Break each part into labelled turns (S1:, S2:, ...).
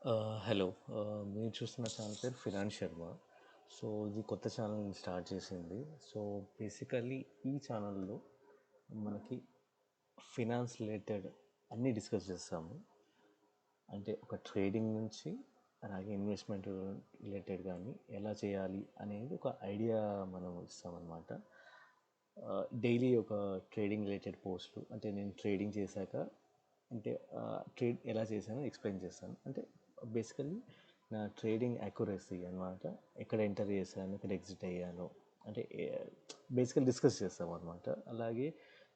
S1: Hello. మీరు చూస్తున్న channel పేరు ఫినాన్స్ శర్మ. సో ఇది కొత్త ఛానల్ స్టార్ట్ చేసింది. సో బేసికల్లీ ఈ ఛానల్లో మనకి ఫినాన్స్ రిలేటెడ్ అన్నీ డిస్కస్ చేస్తాము. అంటే ఒక ట్రేడింగ్ నుంచి అలాగే ఇన్వెస్ట్మెంట్ రిలేటెడ్ కానీ ఎలా చేయాలి అనేది ఒక ఐడియా మనం ఇస్తామన్నమాట. డైలీ ఒక ట్రేడింగ్ రిలేటెడ్ పోస్టులు, అంటే నేను ట్రేడింగ్ చేశాక అంటే ట్రేడ్ ఎలా చేశానో ఎక్స్ప్లెయిన్ చేస్తాను. అంటే బేసికల్లీ నా ట్రేడింగ్ అక్యురసీ అనమాట, ఎక్కడ ఎంటర్ చేశాను, ఎక్కడ ఎగ్జిట్ అయ్యాను, అంటే బేసికల్ డిస్కస్ చేస్తాం అనమాట. అలాగే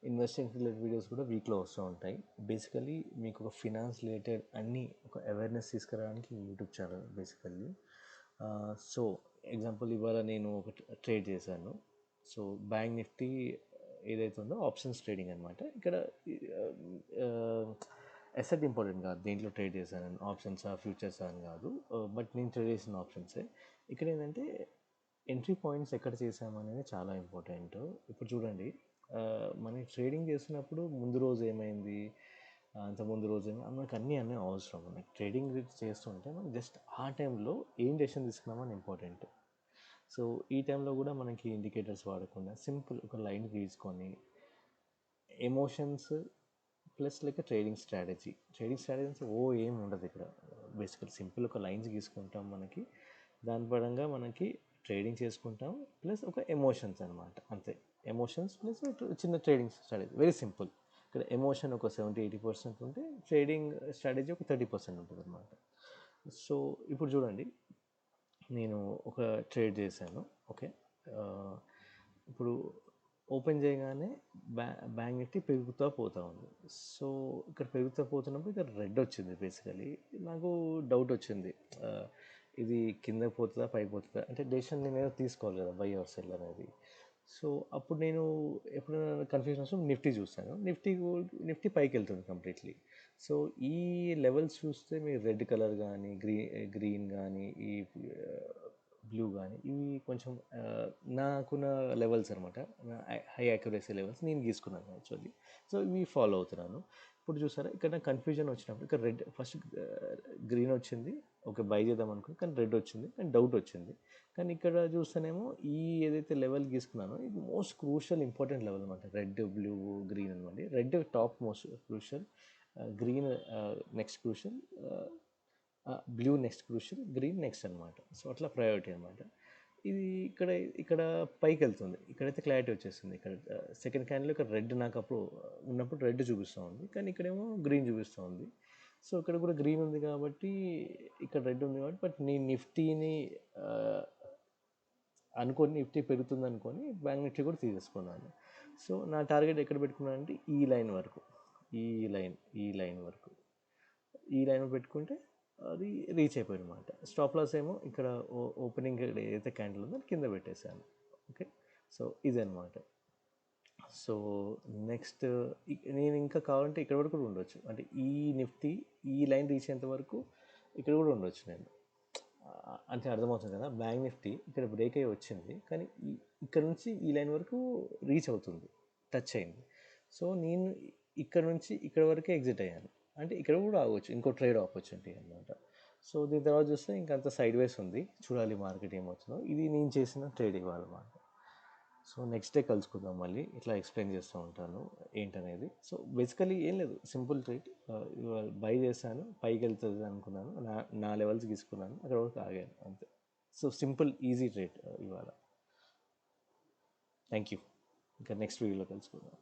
S1: ఇన్వెస్టింగ్ రిలేటెడ్ వీడియోస్ కూడా వీక్లో వస్తూ ఉంటాయి. బేసికలీ మీకు ఒక ఫినాన్స్ రిలేటెడ్ అన్నీ ఒక అవేర్నెస్ తీసుకురావడానికి YouTube channel basically. So example ఇవాళ నేను ఒక ట్రేడ్ చేశాను. సో బ్యాంక్ నిఫ్టీ ఏదైతే ఉందో ఆప్షన్స్ ట్రేడింగ్ అనమాట. ఇక్కడ ఎసెట్ ఇంపార్టెంట్ కాదు, దేంట్లో ట్రేడ్ చేశాను, ఆప్షన్సా ఫ్యూచర్సా అని కాదు, బట్ నేను ట్రేడ్ చేసిన ఆప్షన్సే. ఇక్కడ ఏంటంటే ఎంట్రీ పాయింట్స్ ఎక్కడ చేసామనేది చాలా ఇంపార్టెంట్. ఇప్పుడు చూడండి, మనం ట్రేడింగ్ చేస్తున్నప్పుడు ముందు రోజు ఏమైంది, అంత ముందు రోజు ఏమైంది, మనకు అన్నీ అవసరం. మనకి ట్రేడింగ్ చేస్తుంటే మనం జస్ట్ ఆ టైంలో ఏం డెసిషన్ తీసుకున్నామని ఇంపార్టెంట్. సో ఈ టైంలో కూడా మనకి ఇండికేటర్స్ వాడకుండా సింపుల్ ఒక లైన్ తీసుకొని emotions plus like trading strategy ఏం ఉండదు ఇక్కడ. బేసికల్ సింపుల్ ఒక లైన్స్ గీసుకుంటాం, మనకి దాని పరంగా మనకి ట్రేడింగ్ చేసుకుంటాం, ప్లస్ ఒక ఎమోషన్స్ అనమాట, అంతే. ఎమోషన్స్ ప్లస్ చిన్న ట్రేడింగ్ స్ట్రాటజీ, వెరీ సింపుల్. ఇక్కడ ఎమోషన్ ఒక 70-80% ఉంటే ట్రేడింగ్ స్ట్రాటజీ ఒక 30% ఉంటుంది అనమాట. సో ఇప్పుడు చూడండి, నేను ఒక ట్రేడ్ చేశాను. ఓకే, ఇప్పుడు ఓపెన్ చేయగానే బ్యాంక్ నిఫ్టీ పెరుగుతూ పోతూ ఉంది. సో ఇక్కడ పెరుగుతూ పోతున్నప్పుడు ఇక్కడ రెడ్ వచ్చింది. బేసికలీ నాకు డౌట్ వచ్చింది, ఇది కింద పోతుందా పైకి పోతుందా, అంటే డెసిషన్ నేను ఏదో తీసుకోవాలి కదా, బై ఆర్ సెల్ అనేది. సో అప్పుడు నేను ఎప్పుడైనా కన్ఫ్యూజన్ వస్తే నిఫ్టీ చూస్తాను. నిఫ్టీ పైకి వెళ్తుంది కంప్లీట్లీ. సో ఈ లెవెల్స్ చూస్తే మీరు రెడ్ కలర్ కానీ గ్రీన్ కానీ ఈ బ్లూ కానీ ఇవి కొంచెం నాకున్న లెవెల్స్ అనమాట, హై యాక్యురసీ లెవెల్స్ నేను గీసుకున్నాను యాక్చువల్లీ. సో ఇవి ఫాలో అవుతున్నాను. ఇప్పుడు చూసారా, ఇక్కడ నాకు కన్ఫ్యూజన్ వచ్చినప్పుడు ఇక్కడ రెడ్ ఫస్ట్ గ్రీన్ వచ్చింది, ఓకే బై చేద్దాం అనుకుని, కానీ రెడ్ వచ్చింది, కానీ డౌట్ వచ్చింది. కానీ ఇక్కడ చూస్తేనేమో ఈ ఏదైతే లెవెల్ గీసుకున్నానో ఇది మోస్ట్ క్రూషియల్ ఇంపార్టెంట్ లెవెల్ అనమాట. రెడ్ బ్లూ గ్రీన్ అనమాట. Red top most crucial, green next crucial, blue next crucial, green next అనమాట. సో అట్లా ప్రయారిటీ అనమాట. ఇది ఇక్కడ ఇక్కడ పైకి వెళ్తుంది, ఇక్కడైతే క్లారిటీ వచ్చేస్తుంది. ఇక్కడ సెకండ్ క్యాండిల్ ఇక్కడ రెడ్ నాకు అప్పుడు ఉన్నప్పుడు రెడ్ చూపిస్తూ ఉంది, కానీ ఇక్కడేమో గ్రీన్ చూపిస్తూ ఉంది. సో ఇక్కడ కూడా గ్రీన్ ఉంది కాబట్టి ఇక్కడ రెడ్ ఉంది కాబట్టి, బట్ నేను నిఫ్టీని అనుకొని నిఫ్టీ పెరుగుతుంది అనుకొని బ్యాంక్ నిఫ్టీ కూడా తీసేసుకున్నాను. సో నా టార్గెట్ ఎక్కడ పెట్టుకున్నాను అంటే ఈ లైన్ వరకు, ఈ లైన్ వరకు, ఈ లైన్ పెట్టుకుంటే అది రీచ్ అయిపోయింది అనమాట. స్టాప్ లాస్ ఏమో ఇక్కడ ఓపెనింగ్ ఏదైతే క్యాండిల్ ఉందో కింద పెట్టేశాను. ఓకే, సో ఇదనమాట. సో నెక్స్ట్ నేను ఇంకా కావాలంటే ఇక్కడ వరకు కూడా ఉండొచ్చు, అంటే ఈ నిఫ్టీ ఈ లైన్ రీచ్ అయ్యేంత వరకు ఇక్కడ కూడా ఉండొచ్చు నేను. అంటే అర్థమవుతుంది కదా, బ్యాంక్ నిఫ్టీ ఇక్కడ బ్రేక్ అయ్యి వచ్చింది, కానీ ఇక్కడ నుంచి ఈ లైన్ వరకు రీచ్ అవుతుంది, టచ్ అయింది. సో నేను ఇక్కడ నుంచి ఇక్కడ వరకే ఎగ్జిట్ అయ్యాను, అంటే ఇక్కడ కూడా ఆగవచ్చు, ఇంకో ట్రేడ్ ఆపర్చునిటీ అనమాట. సో దీని తర్వాత చూస్తే ఇంకంత సైడ్ వేస్ ఉంది, చూడాలి మార్కెట్ ఏమవుతుందో. ఇది నేను చేసిన ట్రేడ్ ఇవ్వాలన్నమాట. సో నెక్స్ట్ డే కలుసుకుందాం, మళ్ళీ ఇట్లా ఎక్స్ప్లెయిన్ చేస్తూ ఉంటాను ఏంటనేది. సో బేసికలీ ఏం లేదు, సింపుల్ ట్రేడ్. ఇవాళ బై చేశాను, పైకి వెళ్తుంది అనుకున్నాను, నా లెవెల్స్ తీసుకున్నాను, అక్కడ వరకు ఆగాను, అంతే. సో సింపుల్ ఈజీ ట్రేడ్ ఇవాళ. Thank you. ఇంకా నెక్స్ట్ వీడియోలో కలుసుకుందాం.